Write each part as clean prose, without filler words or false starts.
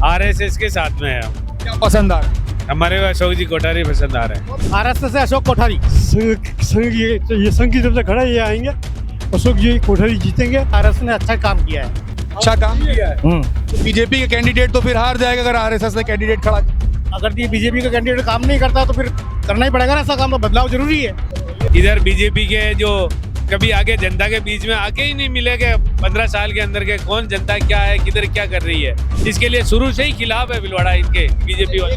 RSS के साथ में है हम। क्या पसंद आ रहा है? हमारे को अशोक जी कोठारी पसंद आ रहे हैं। आरएसएस से अशोक कोठारी। संघ की तरफ से खड़ा ये आएंगे, अशोक जी कोठारी जीतेंगे। आरएसएस ने अच्छा काम किया है। अच्छा काम किया है। तो बीजेपी के कैंडिडेट तो फिर हार जाएगा अगर आरएसएस ने कैंडिडेट खड़ा किया। अगर ये बीजेपी का कैंडिडेट काम नहीं करता तो फिर करना ही पड़ेगा ना, ऐसा काम तो बदलाव जरूरी है। इधर बीजेपी के जो कभी आगे जनता के बीच में आके ही नहीं मिलेगा 15 साल के अंदर के कौन जनता क्या है, किधर क्या कर रही है, इसके लिए शुरू से ही खिलाफ है भीलवाड़ा इनके बीजेपी वाले।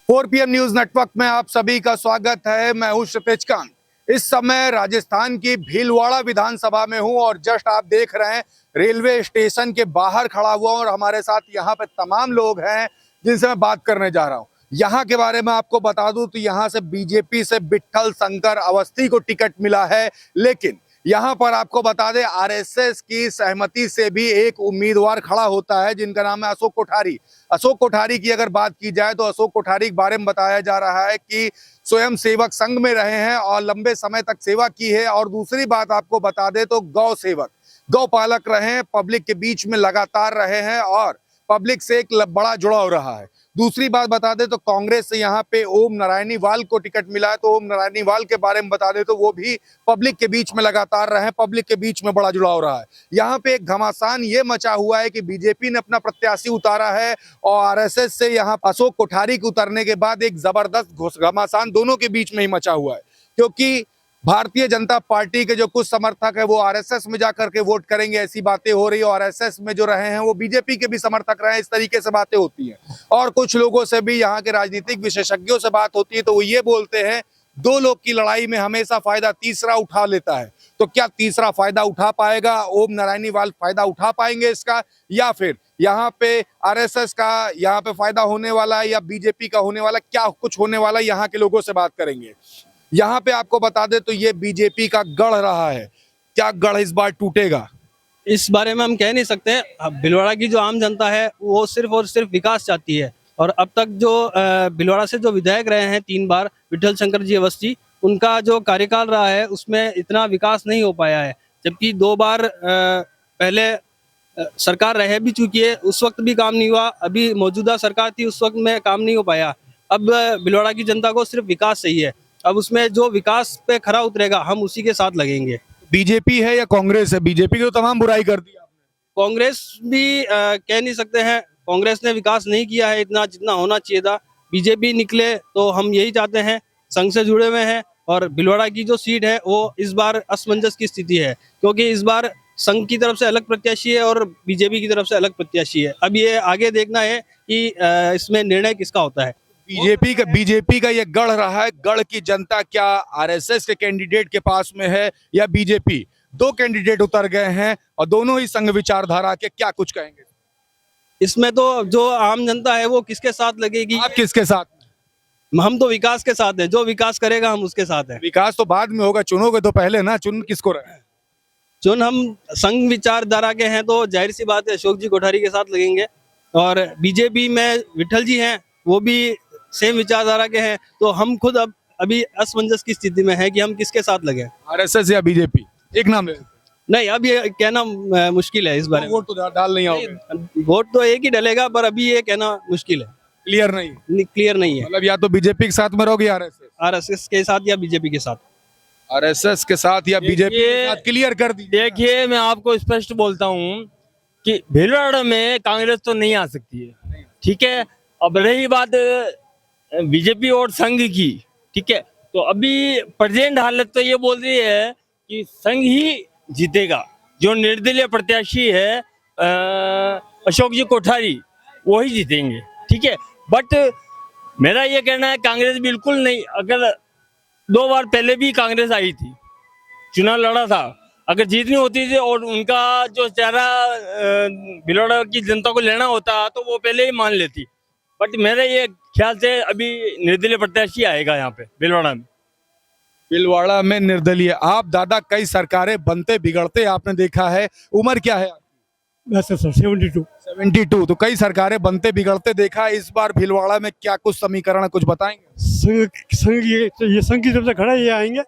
4 PM न्यूज नेटवर्क में आप सभी का स्वागत है। मैं हूं क्षितिज कांत। इस समय राजस्थान की भीलवाड़ा विधानसभा में हूं और जस्ट आप देख रहे हैं रेलवे स्टेशन के बाहर खड़ा हुआ और हमारे साथ यहाँ पे तमाम लोग हैं जिनसे मैं बात करने जा रहा हूं। यहाँ के बारे में आपको बता दूं तो यहाँ से बीजेपी से विट्ठल शंकर अवस्थी को टिकट मिला है, लेकिन यहाँ पर आपको बता दें आरएसएस की सहमति से भी एक उम्मीदवार खड़ा होता है जिनका नाम है अशोक कोठारी। अशोक कोठारी की अगर बात की जाए तो अशोक कोठारी के बारे में बताया जा रहा है कि स्वयं सेवक संघ में रहे हैं और लंबे समय तक सेवा की है। और दूसरी बात आपको बता दें तो गौ सेवक, गौपालक रहे हैं, पब्लिक के बीच में लगातार रहे हैं और पब्लिक से एक बड़ा जुड़ाव रहा है। दूसरी बात बता दे तो कांग्रेस से यहाँ पे ओम नारायणी वाल को टिकट मिला है, तो ओम नारायणी वाल के बारे में बता दे तो वो भी पब्लिक के बीच में लगातार रहे, पब्लिक के बीच में बड़ा जुड़ाव रहा है। यहाँ पे एक घमासान ये मचा हुआ है कि बीजेपी ने अपना प्रत्याशी उतारा है और आरएसएस से यहाँ अशोक कोठारी के उतरने के बाद एक जबरदस्त घमासान दोनों के बीच में ही मचा हुआ है, क्योंकि भारतीय जनता पार्टी के जो कुछ समर्थक है वो आरएसएस में जाकर के वोट करेंगे, ऐसी बातें हो रही है। और आरएसएस में जो रहे हैं वो बीजेपी के भी समर्थक रहे हैं, इस तरीके से बातें होती हैं। और कुछ लोगों से भी यहाँ के राजनीतिक विशेषज्ञों से बात होती है तो वो ये बोलते हैं दो लोग की लड़ाई में हमेशा फायदा तीसरा उठा लेता है। तो क्या तीसरा फायदा उठा पाएगा ओम नारायणी वाल, फायदा उठा पाएंगे इसका, या फिर यहाँ पे आरएसएस का यहाँ पे फायदा होने वाला है या बीजेपी का होने वाला, क्या कुछ होने वाला है, यहाँ के लोगों से बात करेंगे। यहाँ पे आपको बता दे तो ये बीजेपी का गढ़ रहा है, क्या गढ़ इस बार टूटेगा? इस बारे में हम कह नहीं सकते। भीलवाड़ा की जो आम जनता है वो सिर्फ और सिर्फ विकास चाहती है। और अब तक जो भीलवाड़ा से जो विधायक रहे हैं 3 बार, विट्ठल शंकर जी अवस्थी, उनका जो कार्यकाल रहा है उसमें इतना विकास नहीं हो पाया है। जबकि 2 बार पहले सरकार रह भी चुकी है, उस वक्त भी काम नहीं हुआ। अभी मौजूदा सरकार थी, उस वक्त में काम नहीं हो पाया। अब भीलवाड़ा की जनता को सिर्फ विकास चाहिए। अब उसमें जो विकास पे खरा उतरेगा हम उसी के साथ लगेंगे। बीजेपी है या कांग्रेस है? बीजेपी की तो तमाम बुराई कर दी आपने। कांग्रेस भी कह नहीं सकते हैं, कांग्रेस ने विकास नहीं किया है इतना जितना होना चाहिए था। बीजेपी निकले तो हम यही चाहते हैं, संघ से जुड़े हुए हैं। और भीलवाड़ा की जो सीट है वो इस बार असमंजस की स्थिति है, क्योंकि इस बार संघ की तरफ से अलग प्रत्याशी है और बीजेपी की तरफ से अलग प्रत्याशी है। अब ये आगे देखना है कि इसमें निर्णय किसका होता है। बीजेपी का ये गढ़ रहा है, गढ़ की जनता क्या आरएसएस के कैंडिडेट के पास में है या बीजेपी? 2 कैंडिडेट उतर गए हैं और दोनों ही संघ विचारधारा के, क्या कुछ कहेंगे इसमें? तो जो आम जनता है वो किसके साथ लगेगी? आप किसके साथ? हम तो विकास के साथ हैं, जो विकास करेगा हम उसके साथ हैं। विकास तो बाद में होगा, चुनोगे तो पहले ना, चुन किसको रहे? चुन हम संघ विचारधारा के हैं तो जाहिर सी बात है अशोक जी कोठारी के साथ लगेंगे। और बीजेपी में विट्ठल जी हैं, वो भी सेम विचारधारा के हैं। तो हम खुद अब अभी असमंजस की स्थिति में है कि हम किसके साथ लगे, आरएसएस या बीजेपी? एक नाम ले। नहीं, अब ये कहना मुश्किल है इस बारे में। वोट तो डाल नहीं आओगे? वोट तो एक ही डलेगा, पर अभी ये कहना मुश्किल है, क्लियर नहीं, क्लियर नहीं है। मतलब या तो बीजेपी के साथ में रहोगे आरएसएस के साथ या बीजेपी के साथ? आरएसएस के साथ या बीजेपी के साथ, क्लियर कर दी। देखिए, मैं आपको स्पष्ट बोलता हूँ कि भीलवाड़ा में कांग्रेस तो नहीं आ सकती है, ठीक है। अब रही बात बीजेपी और संघ की, ठीक है, तो अभी प्रेजेंट हालत तो ये बोल रही है कि संघ ही जीतेगा। जो निर्दलीय प्रत्याशी है अशोक जी कोठारी, वो ही जीतेंगे, ठीक है। बट मेरा ये कहना है कांग्रेस बिल्कुल नहीं। अगर 2 बार पहले भी कांग्रेस आई थी, चुनाव लड़ा था, अगर जीतनी होती थी और उनका जो चेहरा भीलवाड़ा की जनता को लेना होता तो वो पहले ही मान लेती। बट मेरे ये ख्याल से अभी निर्दलीय प्रत्याशी आएगा यहाँ पे भीलवाड़ा में। भीलवाड़ा में निर्दलीय। आप दादा कई सरकारें बनते बिगड़ते आपने देखा है, उम्र क्या है? 72। तो कई सरकारें बनते बिगड़ते देखा है, इस बार भीलवाड़ा में क्या कुछ समीकरण है, कुछ बताएंगे? संघ की तरफ से खड़ा ये आएंगे,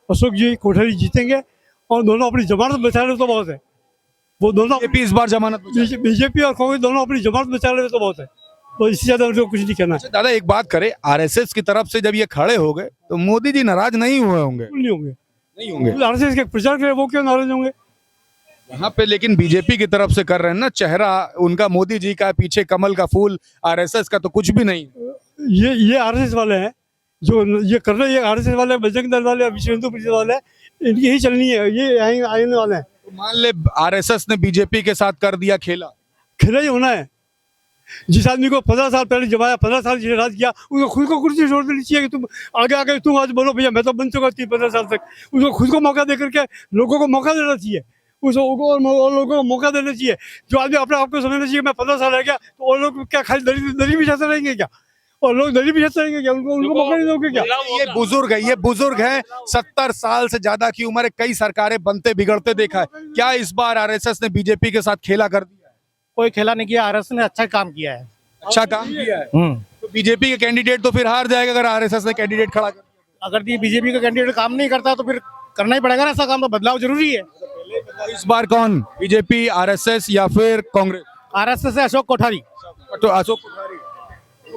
अशोक जी कोठारी जीतेंगे और दोनों अपनी जमानत बचा रहे तो बहुत है। वो दोनों बीजेपी इस बार जमानत में चाहे। बीजेपी और कांग्रेस दोनों अपनी जमानत में चल रहे तो बहुत है, तो इससे ज्यादा उनको कुछ नहीं कहना है। अच्छा दादा, एक बात करें, आरएसएस की तरफ से जब ये खड़े हो गए तो मोदी जी नाराज नहीं हुए होंगे? बिल्कुल नहीं होंगे, नहीं होंगे। आरएसएस के प्रचार करे वो क्यों नाराज होंगे? यहाँ पे लेकिन बीजेपी की तरफ से कर रहे हैं ना, चेहरा उनका मोदी जी का, पीछे कमल का फूल, आरएसएस का तो कुछ भी नहीं। ये आरएसएस वाले हैं जो ये कर रहे हैं, आरएसएस वाले, बजरंग दल वाले, विश्व हिंदू परिषद वाले, इनकी ही चलनी है, ये आने वाले हैं। तो मान ले आरएसएस ने बीजेपी के साथ कर दिया खेला, खेला ही होना है। जिस आदमी को 15 साल पहले जमाया, 15 साल जिसे राज किया, उसको खुद को कुर्सी छोड़ देनी चाहिए कि तुम आगे तुम आज बोलो भैया मैं तो बन चुका 15 साल तक। उसको खुद को मौका दे करके लोगों को मौका देना चाहिए, उसको और लोगों को मौका देना चाहिए। जो आदमी अपने आप को समझना चाहिए मैं 15 साल रह गया, तो और लोग क्या खाली दरी बिछाते रहेंगे क्या? और लोग दरी बिछाते रहेंगे क्या? उनको मौका नहीं दोगे क्या? ये बुजुर्ग है, 70 साल से ज्यादा की उम्र है, कई सरकारें बनते बिगड़ते देखा है। क्या इस बार आरएसएस ने बीजेपी के साथ खेला कर दिया है? कोई खेला नहीं किया, आरएसएस ने अच्छा काम किया है। अच्छा काम किया है। तो बीजेपी के कैंडिडेट तो फिर हार जाएगा अगर आरएसएस ने कैंडिडेट खड़ा कर दिया। अगर बीजेपी का कैंडिडेट काम नहीं करता तो फिर करना ही पड़ेगा ना ऐसा काम, तो बदलाव जरूरी है। इस बार कौन, बीजेपी, आरएसएस या फिर कांग्रेस? आरएसएस से अशोक कोठारी। तो अशोक कोठारी।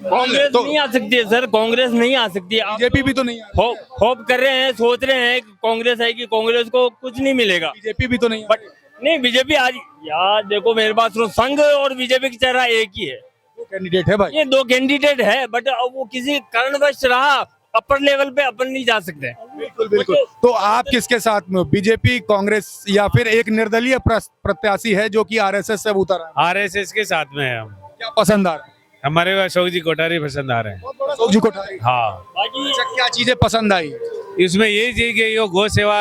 कांग्रेस तो नहीं आ सकती है सर, कांग्रेस नहीं आ सकती है। आप बीजेपी भी तो नहीं है। होप कर रहे हैं, सोच रहे हैं कि कांग्रेस है कि कांग्रेस को कुछ नहीं मिलेगा, बीजेपी भी तो नहीं बट नहीं बीजेपी आज यार देखो मेरे पास सुनो, संघ और बीजेपी की चेहरा एक ही है। वो कैंडिडेट है भाई। ये दो कैंडिडेट है, बट अब वो किसी कारणवश रहा, अपर लेवल पे अपन नहीं जा सकते। बिल्कुल बिल्कुल। तो आप किसके साथ में हो, बीजेपी, कांग्रेस या फिर एक निर्दलीय प्रत्याशी है जो कि आरएसएस से उतर है? आरएसएस के साथ में है हम। क्या पसंद आ रहा है? हमारे को अशोक जी कोठारी पसंद आ रहे हैं। अशोक जी कोठारी। हाँ, अच्छा, क्या चीजें पसंद आई? इसमें यही चीज कि ये गौ सेवा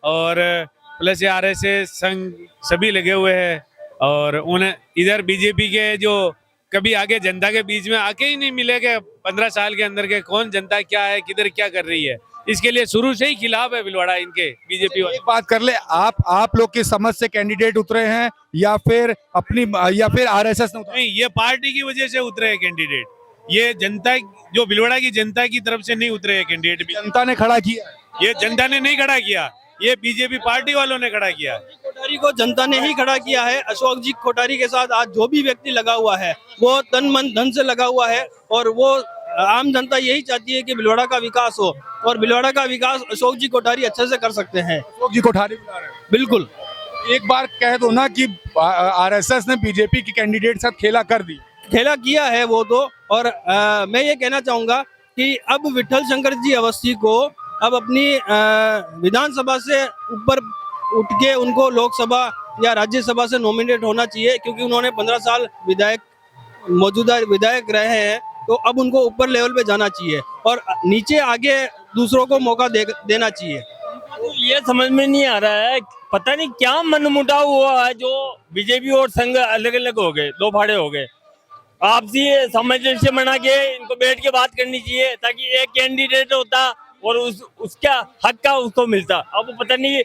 और प्लस ये आरएसएस संघ सभी लगे हुए हैं, और उन्हें इधर बीजेपी के जो कभी आगे जनता के बीच में आके ही नहीं मिले कि 15 साल के अंदर के कौन जनता क्या है, किधर क्या कर रही है, इसके लिए शुरू से ही खिलाफ है भीलवाड़ा इनके बीजेपी वाले। एक बात कर ले, आप लोग की समझ से कैंडिडेट उतरे हैं या फिर आरएसएस ने उतरे? नहीं, ये पार्टी की वजह से उतरे हैं कैंडिडेट, ये जनता जो भीलवाड़ा की जनता की तरफ से नहीं उतरे हैं कैंडिडेट भी। जनता ने खड़ा किया, ये जनता ने नहीं खड़ा किया, ये बीजेपी पार्टी वालों ने खड़ा किया। कोठारी को जनता ने ही खड़ा किया है। अशोक जी कोठारी के साथ आज जो भी व्यक्ति लगा हुआ है वो तन मन धन से लगा हुआ है, और वो आम जनता यही चाहती है कि भीलवाड़ा का विकास हो, और भीलवाड़ा का विकास अशोक जी कोठारी अच्छे से कर सकते हैं। अशोक जी कोठारी बुला रहे हैं। बिल्कुल। एक बार कह दो ना कि आरएसएस ने बीजेपी की कैंडिडेट साथ खेला कर दी। खेला किया है वो तो, और मैं ये कहना चाहूंगा कि अब विठल शंकर जी अवस्थी को अब अपनी विधानसभा से ऊपर उठ के उनको लोकसभा या राज्यसभा से नॉमिनेट होना चाहिए, क्योंकि उन्होंने 15 साल मौजूदा विधायक रहे हैं, तो अब उनको ऊपर लेवल पे जाना चाहिए और नीचे आगे दूसरों को मौका देना चाहिए। तो ये समझ में नहीं आ रहा है, पता नहीं क्या मनमुटाव हुआ है जो बीजेपी और संघ अलग अलग हो गए, दो फाड़े हो गए। आपसी सामंजस्य बना के इनको बैठ के बात करनी चाहिए, ताकि एक कैंडिडेट होता और उसका हक का उसको मिलता। अब पता नहीं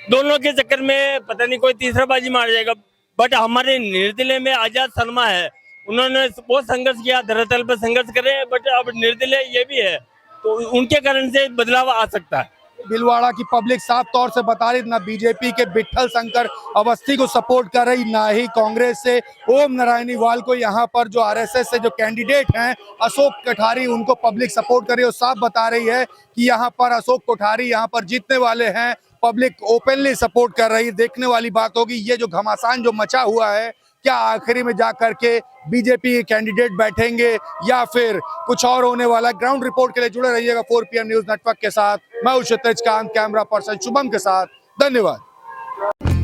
दोनों के चक्कर में पता नहीं कोई तीसरा बाजी मार जाएगा। बट हमारे निर्दलीय में आजाद शर्मा है, उन्होंने बहुत संघर्ष किया, धरातल पर संघर्ष करे, बट अब निर्दलीय ये भी है, तो उनके कारण से बदलाव आ सकता है। भीलवाड़ा की पब्लिक साफ तौर से बता रही, ना बीजेपी के विठल शंकर अवस्थी को सपोर्ट कर रही, ना ही कांग्रेस से ओम नारायणी वाल को। यहाँ पर जो आरएसएस से जो कैंडिडेट हैं अशोक कोठारी, उनको पब्लिक सपोर्ट कर रही है और साफ बता रही है कि यहाँ पर अशोक कोठारी यहाँ पर जीतने वाले हैं। पब्लिक ओपनली सपोर्ट कर रही। देखने वाली बात होगी ये जो घमासान जो मचा हुआ है, क्या आखिरी में जा करके बीजेपी के कैंडिडेट बैठेंगे या फिर कुछ और होने वाला। ग्राउंड रिपोर्ट के लिए जुड़े रहिएगा 4PM न्यूज नेटवर्क के साथ। मैं हूं क्षितिज कांत, कैमरा पर्सन शुभम के साथ। धन्यवाद।